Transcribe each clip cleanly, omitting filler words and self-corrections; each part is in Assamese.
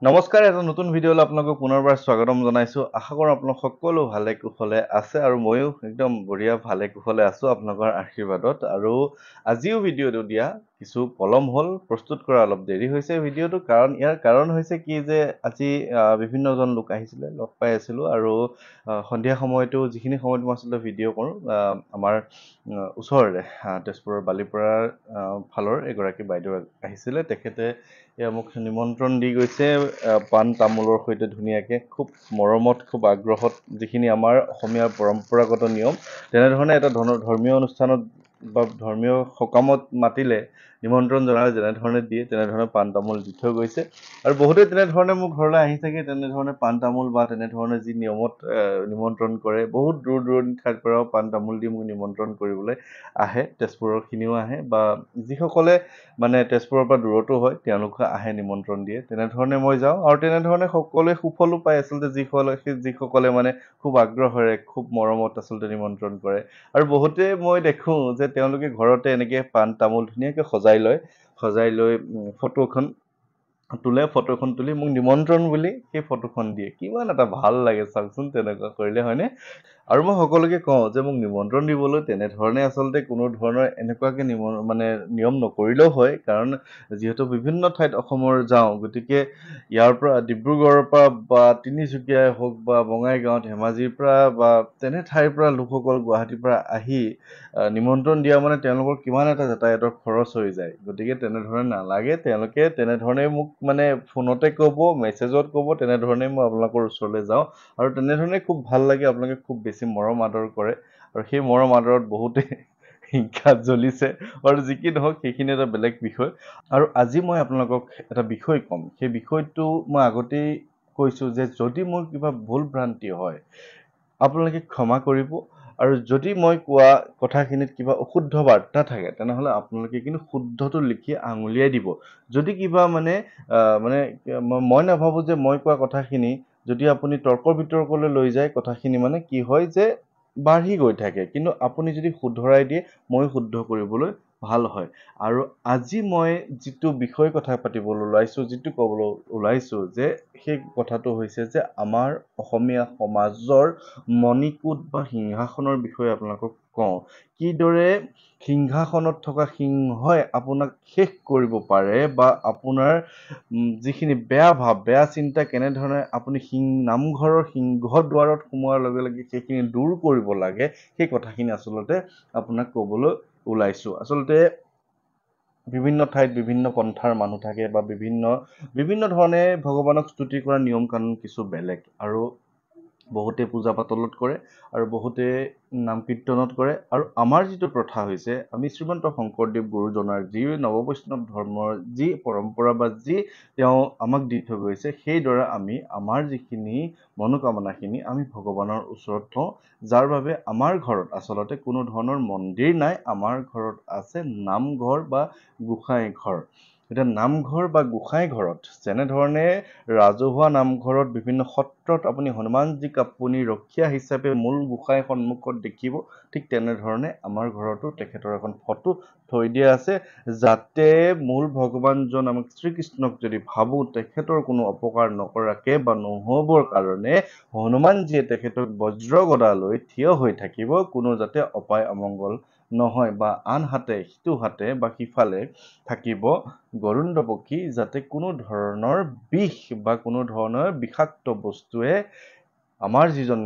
নমস্কাৰ, এটা নতুন ভিডিঅ'লৈ আপোনালোকক পুনৰবাৰ স্বাগতম জনাইছোঁ। আশা কৰোঁ আপোনালোক সকলো ভালে কুশলে আছে আৰু ময়ো একদম বঢ়িয়া ভালে কুশলে আছোঁ আপোনালোকৰ আশীৰ্বাদত। আৰু আজিও ভিডিঅ'টো দিয়া কিছু পলম হ'ল, প্ৰস্তুত কৰা অলপ দেৰি হৈছে ভিডিঅ'টো। ইয়াৰ কাৰণ হৈছে কি যে আজি বিভিন্নজন লোক আহিছিলে, লগ পাই আছিলোঁ আৰু সন্ধিয়া সময়তো যিখিনি সময়ত মই আচলতে ভিডিঅ' কৰোঁ, আমাৰ ওচৰৰে তেজপুৰৰ বালিপৰাৰ ফালৰ এগৰাকী বাইদেউ আহিছিলে। তেখেতে মোক নিমন্ত্ৰণ দি গৈছে পাণ তামোলৰ সৈতে ধুনীয়াকৈ, খুব মৰমত, খুব আগ্ৰহত, যিখিনি আমাৰ অসমীয়া পৰম্পৰাগত নিয়ম। তেনেধৰণে এটা ধৰ্মীয় অনুষ্ঠানত বা ধৰ্মীয় সকামত মাতিলে, নিমন্ত্ৰণ জনালে যেনেধৰণে দিয়ে তেনেধৰণে পাণ তামোল দি থৈ গৈছে। আৰু বহুতেই তেনেধৰণে মোৰ ঘৰলৈ আহি থাকে, তেনেধৰণে পাণ তামোল বা তেনেধৰণে যি নিয়মত নিমন্ত্ৰণ কৰে। বহুত দূৰ দূৰণিৰ ঠাইৰ পৰাও পাণ তামোল দি মোক নিমন্ত্ৰণ কৰিবলৈ আহে, তেজপুৰৰখিনিও আহে বা যিসকলে মানে তেজপুৰৰ পৰা দূৰতো হয় তেওঁলোকে আহে, নিমন্ত্ৰণ দিয়ে। তেনেধৰণে মই যাওঁ আৰু তেনেধৰণে সকলোৱে সুফলো পায় আচলতে, যিসকলে মানে খুব আগ্ৰহেৰে, খুব মৰমত আচলতে নিমন্ত্ৰণ কৰে। আৰু বহুতে মই দেখোঁ যে তেওঁলোকে ঘৰতে এনেকৈ পাণ তামোল ধুনীয়াকৈ সজাই লৈ ফটো এখন তোলে, ফটোখন তুলি মোক নিমন্ত্ৰণ বুলি সেই ফটোখন দিয়ে। কিমান এটা ভাল লাগে চাওকচোন তেনেকুৱা কৰিলে, হয়নে? আৰু মই সকলোকে কওঁ যে মোক নিমন্ত্ৰণ দিবলৈ তেনেধৰণে আচলতে কোনো ধৰণৰ এনেকুৱাকৈ নিয়ম নকৰিলেও হয়, কাৰণ যিহেতু বিভিন্ন ঠাইত অসমৰ যাওঁ, গতিকে ইয়াৰ পৰা ডিব্ৰুগড়ৰ পৰা বা তিনিচুকীয়াই হওক বা বঙাইগাঁও, ধেমাজিৰ পৰা বা তেনে ঠাইৰ পৰা লোকসকল গুৱাহাটীৰ পৰা আহি নিমন্ত্ৰণ দিয়া মানে তেওঁলোকৰ কিমান এটা যাতায়াতৰ খৰচ হৈ যায়। গতিকে তেনেধৰণে নালাগে, তেওঁলোকে তেনেধৰণে মোক মানে ফোনতে ক'ব, মেছেজত ক'ব, তেনেধৰণে মই আপোনালোকৰ ওচৰলৈ যাওঁ আৰু তেনেধৰণে খুব ভাল লাগে। আপোনালোকে খুব বেছি মৰম আদৰ কৰে আৰু সেই মৰম আদৰত বহুতে হিংসাত জ্বলিছে আৰু যি কি নহওক সেইখিনি এটা বেলেগ বিষয়। আৰু আজি মই আপোনালোকক এটা বিষয় ক'ম, সেই বিষয়টো মই আগতেই কৈছোঁ যে যদি মোৰ কিবা ভুল ভ্ৰান্তি হয় আপোনালোকে ক্ষমা কৰিব, আৰু যদি মই কোৱা কথাখিনিত কিবা অশুদ্ধ বাৰ্তা থাকে তেনেহ'লে আপোনালোকে কিন্তু শুদ্ধটো লিখি আঙুলিয়াই দিব। যদি কিবা মই নাভাবোঁ যে মই কোৱা কথাখিনি যদি আপুনি তৰ্ক বিতৰ্কলৈ লৈ যায়, কথাখিনি মানে কি হয় যে বাঢ়ি গৈ থাকে, কিন্তু আপুনি যদি শুধৰাই দিয়ে মই শুদ্ধ কৰিবলৈ ভাল হয়। আৰু আজি মই যিটো বিষয় কথা পাতিবলৈ ওলাইছোঁ, যিটো ক'বলৈ ওলাইছোঁ, যে সেই কথাটো হৈছে যে আমাৰ অসমীয়া সমাজৰ মণিকূট বা সিংহাসনৰ বিষয়ে আপোনালোকক কওঁ। কিদৰে সিংহাসনত থকা সিংহই আপোনাক শেষ কৰিব পাৰে বা আপোনাৰ যিখিনি বেয়া ভাৱ, বেয়া চিন্তা কেনেধৰণে আপুনি নামঘৰৰ সিংহদ্বাৰত সোমোৱাৰ লগে লগে সেইখিনি দূৰ কৰিব লাগে, সেই কথাখিনি আচলতে আপোনাক ক'বলৈ ওলাইছোঁ। আচলতে বিভিন্ন ঠাইত বিভিন্ন পন্থাৰ মানুহ থাকে বা বিভিন্ন ধৰণে ভগৱানক স্তুতি কৰা নিয়ম কানুন কিছু বেলেগ, আৰু বহুতে পূজা পাতলত কৰে আৰু বহুতে নাম কীৰ্তনত কৰে। আৰু আমাৰ যিটো প্ৰথা হৈছে, আমি শ্ৰীমন্ত শংকৰদেৱ গুৰুজনাৰ যি নৱবৈষ্ণৱ ধৰ্মৰ যি পৰম্পৰা বা যি তেওঁ আমাক দি থৈ গৈছে, সেইদৰে আমি আমাৰ যিখিনি মনোকামনাখিনি আমি ভগৱানৰ ওচৰত থওঁ, যাৰ বাবে আমাৰ ঘৰত আচলতে কোনো ধৰণৰ মন্দিৰ নাই, আমাৰ ঘৰত আছে নামঘৰ বা গোসাঁই ঘৰ। এতিয়া নামঘৰ বা গোসাঁই ঘৰত যেনেধৰণে ৰাজহুৱা নামঘৰত বিভিন্ন সত্ৰত আপুনি হনুমানজীক আপুনি ৰখীয়া হিচাপে মূল গোসাঁই সন্মুখত দেখিব, ঠিক তেনেধৰণে আমাৰ ঘৰতো তেখেতৰ এখন ফটো থৈ দিয়া আছে, যাতে মূল ভগৱানজন আমাক শ্ৰীকৃষ্ণক যদি ভাবোঁ, তেখেতৰ কোনো অপকাৰ নকৰাকৈ বা নহ'বৰ কাৰণে হনুমানজীয়ে তেখেতক বজ্ৰ গদা লৈ থিয় হৈ থাকিব, কোনো যাতে অপায় অমংগল নহয়। বা আনহাতে সিটো হাতে বা সিফালে থাকিব গৰুণ্ড পক্ষী, যাতে কোনো ধৰণৰ বিষ বা কোনো ধৰণৰ বিষাক্ত বস্তুৱে আমাৰ যিজন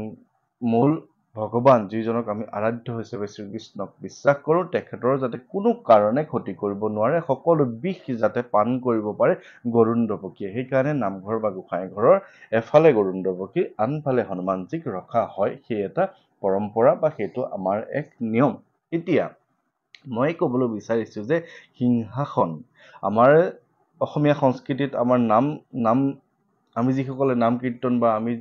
মূল ভগৱান, যিজনক আমি আৰাধ্য হিচাপে শ্ৰীকৃষ্ণক বিশ্বাস কৰোঁ, তেখেতৰ যাতে কোনো কাৰণে ক্ষতি কৰিব নোৱাৰে, সকলো বিষ যাতে পান কৰিব পাৰে গৰুণ্ড পক্ষীয়ে। সেইকাৰণে নামঘৰ বা গোসাঁই ঘৰৰ এফালে গৰুণ্ড পক্ষী, আনফালে হনুমানজীক ৰখা হয়। সেই এটা পৰম্পৰা বা সেইটো আমাৰ এক নিয়ম। এতিয়া মই ক'বলৈ বিচাৰিছোঁ যে সিংহাসন আমাৰ অসমীয়া সংস্কৃতিত, আমাৰ আমি যিসকলে নাম কীৰ্তন বা আমি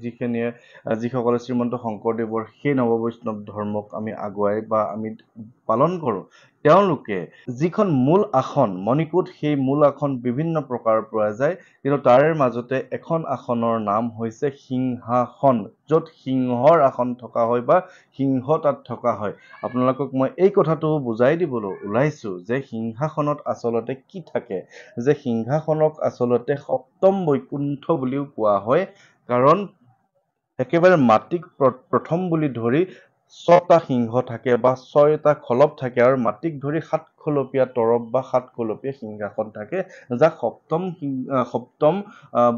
যিসকলে শ্ৰীমন্ত শংকৰদেৱৰ সেই নৱবৈষ্ণৱ ধৰ্মক আমি আগুৱাই বা আমি পালন কৰোঁ তেওঁলোকে যিখন মূল আসন মণিকূট সেই মূল আসন বিভিন্ন প্ৰকাৰৰ পোৱা যায় কিন্তু তাৰে মাজতে এখন আসনৰ নাম হৈছে সিংহাসন য'ত সিংহৰ আসন থকা হয় বা সিংহ তাত থকা হয় আপোনালোকক মই এই কথাটো বুজাই দিবলৈ ওলাইছো যে সিংহাসনত আচলতে কি থাকে যে সিংহাসনক আচলতে সপ্তম বৈকুণ্ঠ বুলিও কোৱা হয় কাৰণ একেবাৰে মাটিক প্ৰথম বুলি ধৰি 6টা সিংহ থাকে বা 6টা খলপ থাকে আৰু মাটিক ধৰি 7খলপীয়া তৰপ বা 7খলপীয়া সিংহাসন থাকে যাক সপ্তম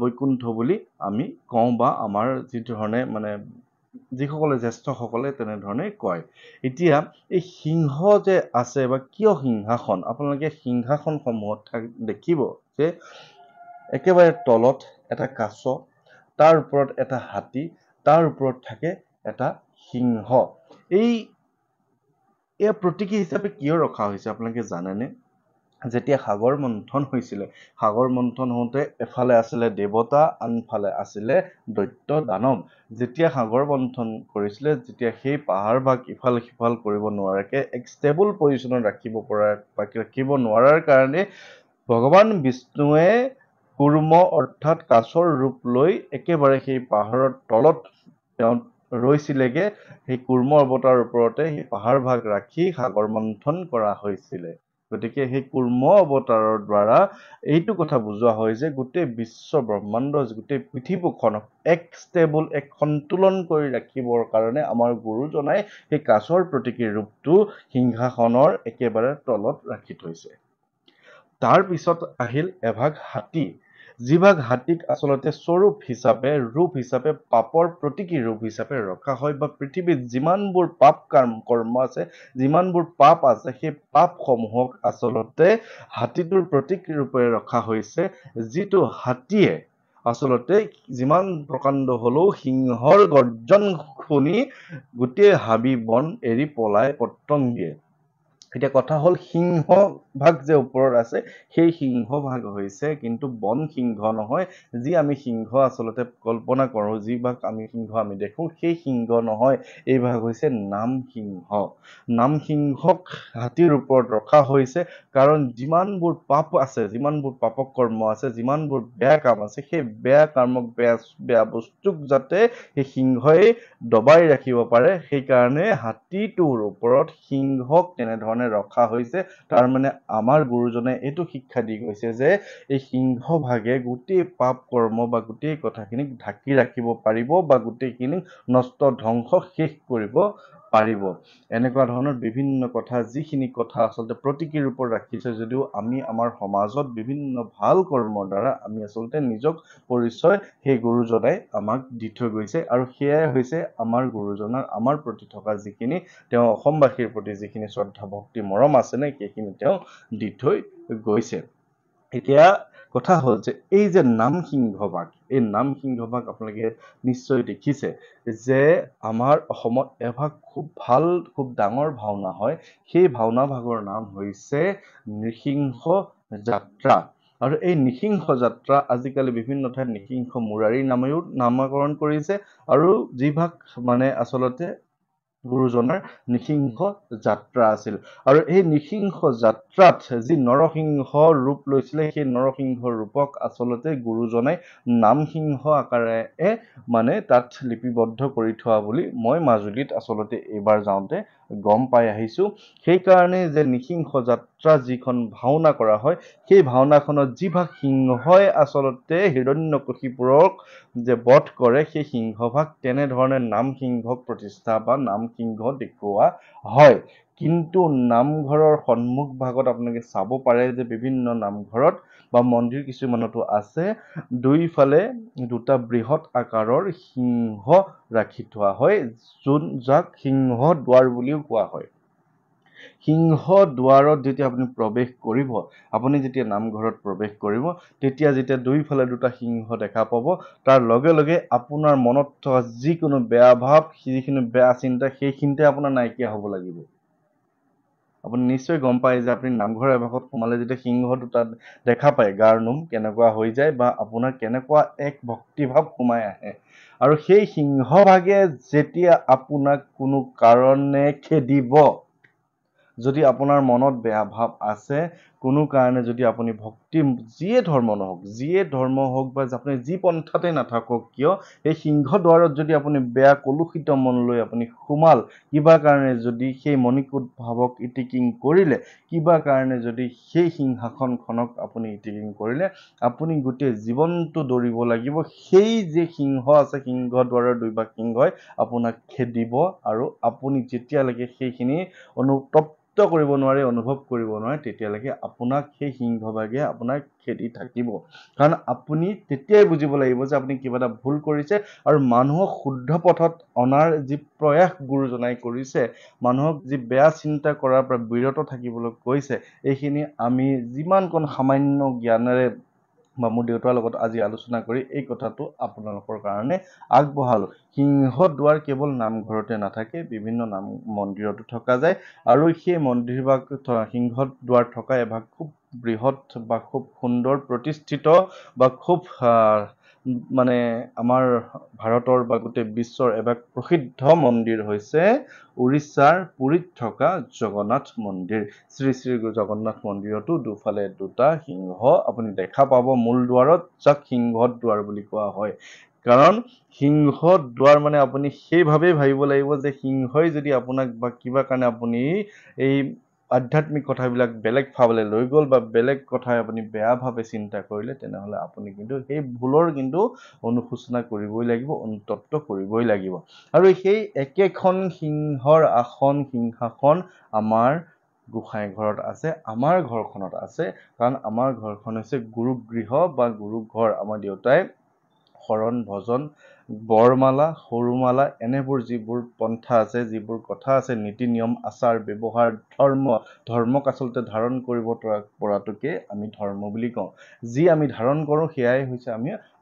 বৈকুণ্ঠ বুলি আমি কওঁ বা আমাৰ যি ধৰণে মানে যিসকলে জ্যেষ্ঠসকলে তেনেধৰণে কয় এতিয়া এই সিংহ যে আছে বা কিয় সিংহাসন আপোনালোকে সিংহাসনসমূহত দেখিব যে একেবাৰে তলত এটা কাছ তাৰ ওপৰত এটা হাতী তাৰ ওপৰত থাকে এটা সিংহ এই প্ৰতীকী হিচাপে কিয় ৰখা হৈছে আপোনালোকে জানেনে যেতিয়া সাগৰ মন্থন হৈছিলে সাগৰ মন্থন হওঁতে এফালে আছিলে দেৱতা আনফালে আছিলে দৈত্য দানৱ যেতিয়া সাগৰ মন্থন কৰিছিলে যেতিয়া সেই পাহাৰ ভাগ ইফাল সিফাল কৰিব নোৱাৰাকে এক ষ্টেবল পজিশ্যনত ৰাখিব নোৱাৰাৰ কাৰণে ভগৱান বিষ্ণুৱে কুৰ্ম অৰ্থাৎ কাছৰ ৰূপ লৈ একেবাৰে সেই পাহাৰৰ তলত তেওঁ ৰৈছিলেগে সেই কুৰ্ম অৱতাৰৰ ওপৰতে সেই পাহাৰ ভাগ ৰাখি সাগৰ মন্থন কৰা হৈছিলে গতিকে সেই কুৰ্ম অৱতাৰৰ দ্বাৰা এইটো কথা বুজোৱা হয় যে গোটেই বিশ্ব ব্ৰহ্মাণ্ড গোটেই পৃথিৱীখনক এক ষ্টেবল এক সন্তুলন কৰি ৰাখিবৰ কাৰণে আমাৰ গুৰুজনাই সেই কাছৰ প্ৰতীকী ৰূপটো সিংহাসনৰ একেবাৰে তলত ৰাখি থৈছে তাৰ পিছত আহিল এভাগ হাতী যিভাগ হাতীক আচলতে স্বৰূপ হিচাপে ৰূপ হিচাপে পাপৰ প্ৰতীকী ৰূপ হিচাপে ৰখা হয় বা পৃথিৱীত যিমানবোৰ পাপ কৰ্ম আছে যিমানবোৰ পাপ আছে সেই পাপসমূহক আচলতে হাতীটোৰ প্ৰতীক ৰূপে ৰখা হৈছে যিটো হাতীয়ে আচলতে যিমান প্ৰকাণ্ড হলেও সিংহৰ গৰ্জন শুনি গোটেই হাবি বন এৰি পলাই পত্তং দিয়ে এতিয়া কথা হল সিংহ ভাগ যে ওপৰত আছে সেই সিংহ ভাগ হৈছে কিন্তু বন সিংহ নহয় যি আমি সিংহ আচলতে কল্পনা কৰোঁ যি ভাগ আমি সিংহ আমি দেখো সেই সিংহ নহয় এই ভাগ হৈছে নাম সিংহক হাতীৰ ওপৰত ৰখা হৈছে কাৰণ যিমানবোৰ পাপ আছে যিমানবোৰ পাপক কৰ্ম আছে যিমানবোৰ বেয়া কাম আছে সেই বেয়া কামক বেয়া বস্তুক যাতে সেই সিংহই দবাই ৰাখিব পাৰে সেইকাৰণে হাতীটোৰ ওপৰত সিংহক তেনেধৰণে ৰখা হৈছে তাৰ মানে আমাৰ গুৰুজনে এইটো শিক্ষা দি গৈছে যে এই সিংহ ভাগে গোটেই পাপ কৰ্ম বা গোটেই কথাখিনিক ঢাকি ৰাখিব পাৰিব বা গোটেইখিনিক নষ্ট ধ্বংস শেষ কৰিব পাৰিব এনেকুৱা ধৰণৰ বিভিন্ন কথা যিখিনি কথা আচলতে প্ৰতীকী ৰূপত ৰাখিছে যদিও আমি আমাৰ সমাজত বিভিন্ন ভাল কৰ্মৰ দ্বাৰা আমি আচলতে নিজক পৰিচয় সেই গুৰুজনাই আমাক দি থৈ গৈছে আৰু সেয়াই হৈছে আমাৰ গুৰুজনাৰ আমাৰ প্ৰতি থকা যিখিনি তেওঁ অসমবাসীৰ প্ৰতি যিখিনি শ্ৰদ্ধা ভক্তি মৰম আছে নে সেইখিনি তেওঁ দি থৈ গৈছে এতিয়া কথা হল যে এই যে নাম সিংহভাগ এই নাম সিংহভাগ আপোনালোকে নিশ্চয় দেখিছে যে আমাৰ অসমত এভাগ খুব ডাঙৰ ভাওনা হয় সেই ভাওনা ভাগৰ নাম হৈছে নৃসিংহ যাত্ৰা আৰু এই নৃসিংহ যাত্ৰা আজিকালি বিভিন্ন ঠাইত নৃসিংহ মুৰাৰী নামেও নামকৰণ কৰিছে আৰু যিভাগ মানে আচলতে গুৰুজনাৰ নৃসিংহ যাত্ৰা আছিল আৰু এই নৃসিংহ যাত্ৰাত যি নৰসিংহ ৰূপ লৈছিলে সেই নৰসিংহ ৰূপক আচলতে গুৰুজনাই নামসিংহ আকাৰে মানে তাত লিপিবদ্ধ কৰি থোৱা বুলি মই মাজুলীত আচলতে এইবাৰ যাওঁতে গম পাই আহিছো সেইকাৰণে যে নৃসিংহ যাত্ৰা যিখন ভাওনা কৰা হয় সেই ভাওনাখনত যিভাগ সিংহই আচলতে হিৰণ্যকশিপুৰক যে বধ কৰে সেই সিংহভাগ তেনেধৰণে নাম সিংহক প্ৰতিষ্ঠা বা নাম সিংহ দেখুওৱা হয় কিন্তু নামঘৰৰ সন্মুখ ভাগত আপোনালোকে চাব পাৰে যে বিভিন্ন নামঘৰত বা মন্দিৰ কিছুমানতো আছে দুইফালে দুটা বৃহৎ আকাৰৰ সিংহ ৰাখি থোৱা হয় যাক সিংহ দুৱাৰ বুলিও কোৱা হয় সিংহ দুৱাৰত যেতিয়া আপুনি প্ৰৱেশ কৰিব আপুনি যেতিয়া নামঘৰত প্ৰৱেশ কৰিব তেতিয়া যেতিয়া দুইফালে দুটা সিংহ দেখা পাব তাৰ লগে লগে আপোনাৰ মনত থকা যিকোনো বেয়া ভাৱ যিকোনো বেয়া চিন্তা সেইখিনিতে আপোনাৰ নাইকিয়া হ'ব লাগিব আপুনি নিশ্চয় গম পায় যে আপুনি নামঘৰ এভাগত সোমালে যেতিয়া সিংহ দুটা দেখা পায় গাৰ নোম কেনেকুৱা হৈ যায় বা আপোনাৰ কেনেকুৱা এক ভক্তিভাৱ সোমাই আহে আৰু সেই সিংহভাগে যেতিয়া আপোনাক কোনো কাৰণে খেদিব যদি আপোনাৰ মনত বেয়া ভাৱ আছে, কোনো কাৰণে যদি আপুনি ভক্তি যিয়ে ধৰ্ম হওক বা আপুনি যি পন্থাতে নাথাকক কিয়, এই সিংহ দ্বাৰত যদি আপুনি বেয়া কলুষিত মন লৈ আপুনি সোমাল, কিবা কাৰণে যদি সেই মণিকূট ভাৱক ইটিকিং কৰিলে, কিবা কাৰণে যদি সেই সিংহাসনখনক আপুনি ইটিকিং কৰিলে, আপুনি গোটেই জীৱনটো দৌৰিব লাগিব। সেই যে সিংহ আছে, সিংহ দ্বাৰৰ দুইভাগ সিংহই আপোনাক খেদিব, আৰু আপুনি যেতিয়ালৈকে সেইখিনি তপ্ত কৰিব নোৱাৰে, অনুভৱ কৰিব নোৱাৰে, তেতিয়ালৈকে আপোনাক সেই সিংহভাগে আপোনাক খেদি থাকিব। কাৰণ আপুনি তেতিয়াই বুজিব লাগিব যে আপুনি কিবা এটা ভুল কৰিছে, আৰু মানুহক শুদ্ধ পথত অনাৰ যি প্ৰয়াস গুৰুজনাই কৰিছে, মানুহক যি বেয়া চিন্তা কৰাৰ পৰা বিৰত থাকিবলৈ কৈছে, এইখিনি আমি যিমানকণ সামান্য জ্ঞানেৰে বা মোৰ দেউতাৰ লগত আজি আলোচনা কৰি এই কথাটো আপোনালোকৰ কাৰণে আগবঢ়ালো। সিংহ দ্বাৰ কেৱল নামঘৰতে নাথাকে, বিভিন্ন মন্দিৰতো থকা যায়, আৰু সেই মন্দিৰ বা সিংহ দ্বাৰ থকা এভাগ খুব বৃহৎ বা খুব সুন্দৰ প্ৰতিষ্ঠিত বা খুব মানে আমাৰ ভাৰতৰ বা গোটেই বিশ্বৰ এভাগ প্ৰসিদ্ধ মন্দিৰ হৈছে উৰিষ্যাৰ পুৰীত থকা জগন্নাথ মন্দিৰ। শ্ৰী শ্ৰী জগন্নাথ মন্দিৰতো দুফালে দুটা সিংহ আপুনি দেখা পাব মূল দুৱাৰত, যাক সিংহ দ্বাৰ বুলি কোৱা হয়। কাৰণ সিংহ দ্বাৰ মানে আপুনি সেইভাৱেই ভাবিব লাগিব যে সিংহই যদি আপোনাক বা কিবা কাৰণে আপুনি এই আধ্যাত্মিক কথাবিলাক বেলেগ ভাৱলৈ লৈ গ'ল বা বেলেগ কথাই আপুনি বেয়াভাৱে চিন্তা কৰিলে, তেনেহ'লে আপুনি কিন্তু সেই ভুলৰ কিন্তু অনুশোচনা কৰিবই লাগিব, অনুতপ্ত কৰিবই লাগিব। আৰু সেই একেখন সিংহাসন আমাৰ গোসাঁই ঘৰত আছে, আমাৰ ঘৰখনত আছে। কাৰণ আমাৰ ঘৰখন হৈছে গুৰুগৃহ বা গুৰুঘৰ। আমাৰ দেউতাই শৰণ ভজন, বৰমালা, সৰুমালা, এনেবোৰ যিবোৰ পন্থা আছে, যিবোৰ কথা আছে, নীতি নিয়ম, আচাৰ ব্যৱহাৰ, ধৰ্মক আচলতে ধাৰণ কৰিব পৰাটোকে আমি ধৰ্ম বুলি কওঁ। যি আমি ধাৰণ কৰোঁ সেয়াই হৈছে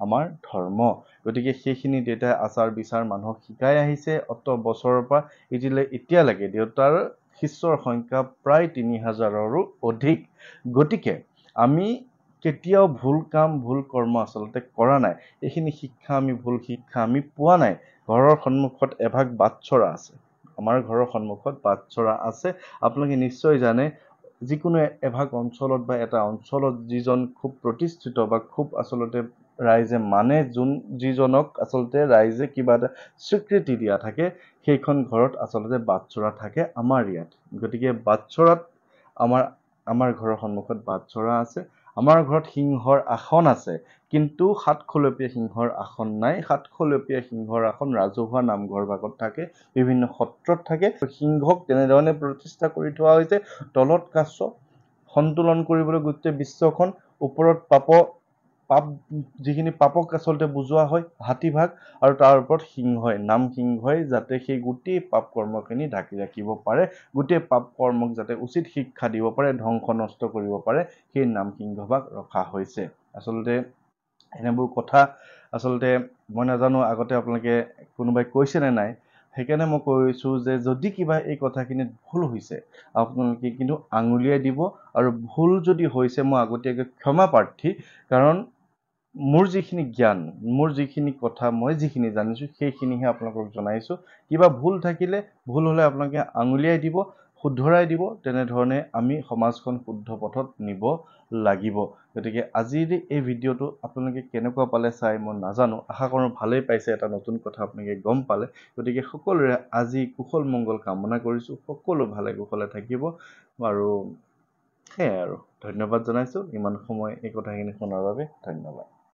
আমাৰ ধৰ্ম। গতিকে সেইখিনি দেউতাই আচাৰ বিচাৰ মানুহক শিকাই আহিছে অত বছৰৰ পৰা। এতিয়ালৈকে দেউতাৰ শিষ্যৰ সংখ্যা প্ৰায় 3000ৰো অধিক। গতিকে আমি কেতিয়াও ভুল কাম, ভুল কৰ্ম আচলতে কৰা নাই। এইখিনি শিক্ষা ভুল শিক্ষা আমি পোৱা নাই। ঘৰৰ সন্মুখত এভাগ বাটচৰা আছে, আমাৰ ঘৰৰ সন্মুখত বাটচৰা আছে। আপোনালোকে নিশ্চয় জানে, যিকোনো এভাগ অঞ্চলত বা এটা অঞ্চলত যিজন খুব প্ৰতিষ্ঠিত বা খুব আচলতে ৰাইজে মানে, যিজনক আচলতে ৰাইজে কিবা এটা স্বীকৃতি দিয়া থাকে, সেইখন ঘৰত আচলতে বাটচৰা থাকে আমাৰ ইয়াত। গতিকে বাটচৰাত আমাৰ ঘৰৰ সন্মুখত বাটচৰা আছে। আমাৰ ঘৰত সিংহৰ আসন আছে, কিন্তু 7খলপীয়া সিংহৰ আসন নাই। 7খলপীয়া সিংহৰ আসন ৰাজহুৱা নামঘৰ ভাগত থাকে, বিভিন্ন সত্ৰত থাকে। সিংহক তেনেধৰণে প্ৰতিষ্ঠা কৰি থোৱা হৈছে। তলত কাছ, সন্তুলন কৰিবলৈ গোটেই বিশ্বখন, ওপৰত যিখিনি পাপক আচলতে বুজোৱা হয়, হাতীভাগ, আৰু তাৰ ওপৰত সিংহই যাতে সেই গোটেই পাপ কৰ্মখিনি ঢাকি ৰাখিব পাৰে, গোটেই পাপ কৰ্মক যাতে উচিত শিক্ষা দিব পাৰে, ধ্বংস নষ্ট কৰিব পাৰে, সেই সিংহভাগ ৰখা হৈছে। আচলতে এনেবোৰ কথা আচলতে মই নাজানো আগতে আপোনালোকে কোনোবাই কৈছেনে নাই। সেইকাৰণে মই কৈছোঁ যে যদি কিবা এই কথাখিনিত ভুল হৈছে, আপোনালোকে কিন্তু আঙুলিয়াই দিব। আৰু ভুল যদি হৈছে, মই আগতীয়াকৈ ক্ষমা প্ৰাৰ্থী। কাৰণ মোৰ যিখিনি জ্ঞান, মোৰ যিখিনি কথা মই যিখিনি জানিছোঁ, সেইখিনিহে আপোনালোকক জনাইছোঁ। কিবা ভুল থাকিলে, ভুল হ'লে আপোনালোকে আঙুলিয়াই দিব, শুধৰাই দিব। তেনেধৰণে আমি সমাজখন শুদ্ধ পথত নিব লাগিব। গতিকে আজিৰ এই ভিডিঅ'টো আপোনালোকে কেনেকুৱা পালে চাই মই নাজানো। আশা কৰোঁ ভালেই পাইছে, এটা নতুন কথা আপোনালোকে গম পালে। গতিকে সকলোৰে আজি কুশল মংগল কামনা কৰিছোঁ। সকলো ভালে কুশলে থাকিব। আৰু সেয়াই আৰু ধন্যবাদ জনাইছোঁ ইমান সময় এই কথাখিনি শুনাৰ বাবে। ধন্যবাদ।